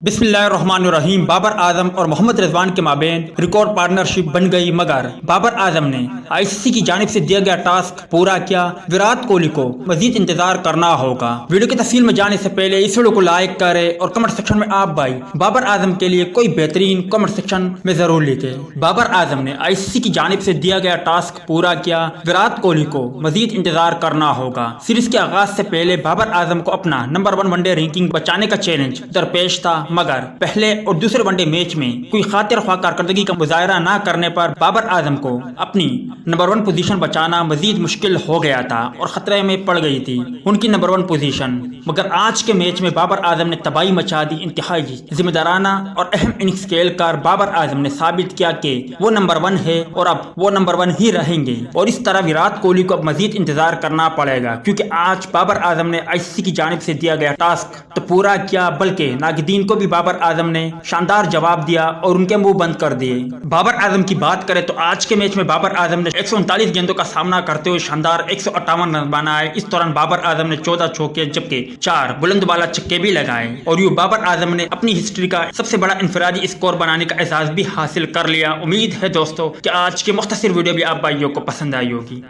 बिस्मिल्लाहिर्रहमानिर्रहीम। बाबर आजम और मोहम्मद रिजवान के माबेन रिकॉर्ड पार्टनरशिप बन गई, मगर बाबर आजम ने आईसीसी की जानिब से दिया गया टास्क पूरा किया। विराट कोहली को मजीद इंतजार करना होगा। वीडियो की तफसील में जाने से पहले इस वीडियो को लाइक करें और कमेंट सेक्शन में आप भाई बाबर आजम के लिए कोई बेहतरीन कमेंट सेक्शन में जरूर लिखें। बाबर आजम ने आईसीसी की जानिब से दिया गया टास्क पूरा किया। विराट कोहली को मजीद इंतजार करना होगा। सीरीज के आगाज से पहले बाबर आजम को अपना नंबर 1 वनडे रैंकिंग बचाने का चैलेंज दरपेश था, मगर पहले और दूसरे वनडे मैच में कोई खातिर ख्वाह कारकर्दगी का मुजाहरा न करने पर बाबर आजम को अपनी नंबर 1 पोजीशन बचाना मजीद मुश्किल हो गया था और खतरे में पड़ गई थी उनकी नंबर 1 पोजीशन। मगर आज के मैच में बाबर आजम ने तबाही मचा दी। इंतहाई जिम्मेदाराना और अहम इनिंग्स खेलकर बाबर आजम ने साबित किया कि वो नंबर 1 है और अब वो नंबर 1 ही रहेंगे। और इस तरह विराट कोहली को अब मजीद इंतजार करना पड़ेगा, क्योंकि आज बाबर आजम ने आईसीसी की जानिब से दिया गया टास्क तो पूरा किया, बल्कि नागिदीन को भी बाबर आजम ने शानदार जवाब दिया और उनके मुंह बंद कर दिए। बाबर आजम की बात करें तो आज के मैच में बाबर आजम ने 139 गेंदों का सामना करते हुए शानदार 158 रन बनाए। इस दौरान बाबर आजम ने 14 चौके जबकि 4 बुलंद बाला छक्के भी लगाए और यूं बाबर आजम ने अपनी हिस्ट्री का सबसे बड़ा इंफरादी स्कोर बनाने का एजाज भी हासिल कर लिया। उम्मीद है दोस्तों कि आज की मुख्तसर वीडियो भी आप भाइयों को पसंद आई होगी।